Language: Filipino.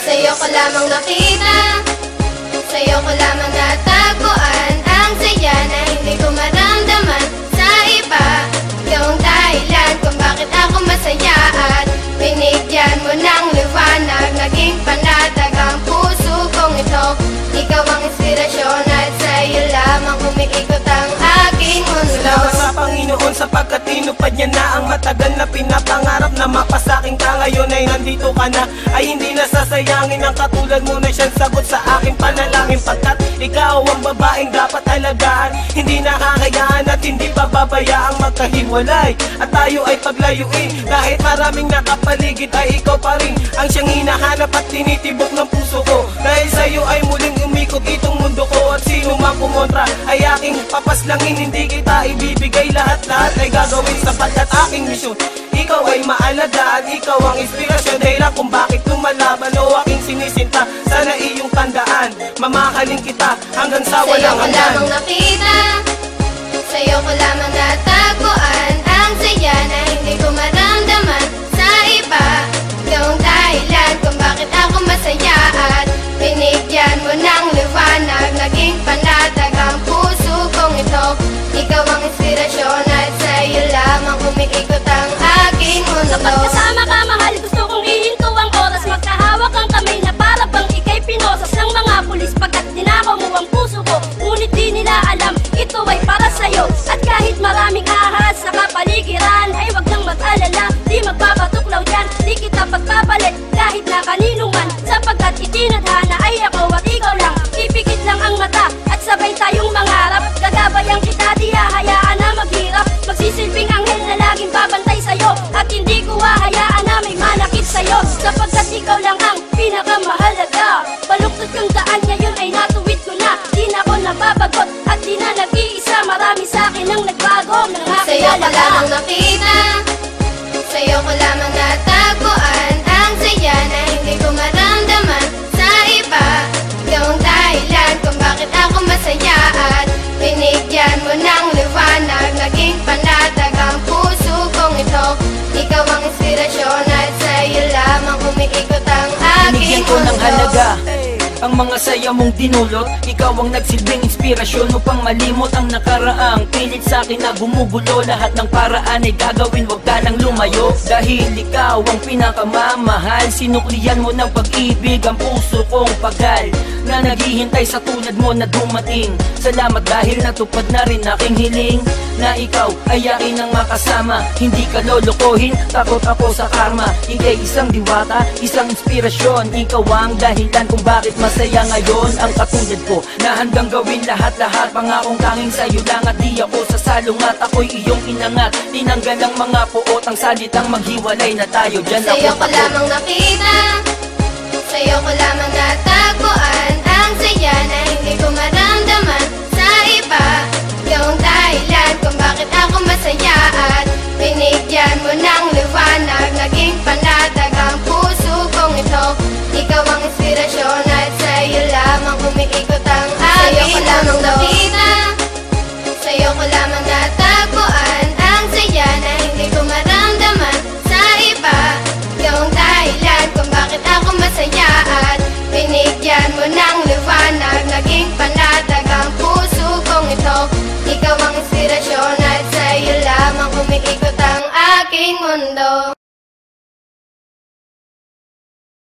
Sa'yo ko lamang nakita, sa'yo ko lamang natagpuan ang saya na hindi ko maramdaman sa iba. Ikaw ang dahilan kung bakit ako masaya at binigyan mo ng liwanag, naging panatag ang puso kong ito. Ikaw ang inspirasyon at sa'yo lamang umiikot ang aking mundo. Salamat sa Panginoon sapagkat tinupad niya na ang matagal na pinapangarap na mapasaking ka. Ngayon ay nandito ka na, ay hindi nasasayangin ang katulad mo na siyang sagot sa aking panalangin. Pagkat ikaw ang babaeng dapat alagaan, hindi nakakayaan at hindi pababayaang magkahiwalay at tayo ay paglayuin. Kahit maraming nakapaligid ay ikaw pa rin ang siyang hinahanap at tinitibok ng puso ko. Dahil sa'yo ay muling umikot itong mundo ko at sino mang kumontra ay aking papaslangin. Hindi kita ibibigay, lahat-lahat ay gagawin sapagkat aking misyon. Ikaw ay maalagaan, ikaw ang inspirasyon, dahilan kung bakit lumalaban o aking sinisinta. Sana iyong tandaan, mamahalin kita hanggang sa walang hanggan. Sa'yo ko lamang nakita, sa'yo ko lamang natagpuan ang saya na hindi ko maramdaman sa iba. Ikaw ang dahilan kung bakit ako masaya at binigyan mo ng liwanag, naging panatag ang puso kong ito. Ikaw ang inspirasyon at sa'yo lamang umiikot ang aking mundo. Kapag kasama ka mahal, gusto kong ihinto ang oras, magkahawak ang kamay na para bang ika'y pinosas ng mga pulis. Pagkat dinakaw mo ang puso ko, ngunit di nila alam ito ay para sa'yo. At kahit maraming ahas sa kapaligiran ay wag nang mag-alala, di magpapatuklaw dyan, di kita pagpapalit kahit na kanino man. Sapagkat itinadhana ay ako at ikaw lang, ipikit lang ang mata at sabay tayong mangarap. Gagabayan kita, di hahayaan na maghirap, magsisilbing anghel na laging babantay sa'yo at hindi ko hahayaan na may manakit sa'yo. Sapagkat ikaw lang ang pinakamahalaga, baluktot kang daan ngayon ay natuwid ko na. Di na ako nababagot at di na nag-iisa, marami sa'kin ang nagbago nang Sa'yo ko nakilala ka. lamang nakita, sa'yo ko lamang natagpuan ang saya na hindi ko maramdaman sa iba. Ikaw ang dahilan kung bakit ako masaya at binigyan mo ng liwanag, naging panatag ang puso kong ito. Ikaw ang inspirasyon at sa'yo lamang umiikot ang aking Binigyan ko ng mundo. halaga ang mga saya mong dinulot. Ikaw ang nagsilbing inspirasyon upang malimot ang nakaraang pilit sa akin na gumugulo. Lahat ng paraan ay gagawin, wag ka nang lumayo. Dahil ikaw ang pinakamamahal, sinuklian mo ng pag-ibig ang puso kong pagal na naghihintay sa tulad mo na dumating. Salamat dahil natupad na rin aking hiling na ikaw ay akin ang makasama. Hindi ka lolokohin, takot ako sa karma. Ika'y isang diwata, isang inspirasyon. Ikaw ang dahilan kung bakit masaya ngayon ang katulad ko, na handang gawin lahat-lahat. Pangakong tanging sa'yo lang at di ako sasalungat. Ako'y iyong inangat, tinanggal ang mga puot, ang salitang maghiwalay na tayo. Diyan ako Sa'yo ko takot. lamang nakita, sa'yo ko lamang natagpuan ang saya na hindi ko maramdaman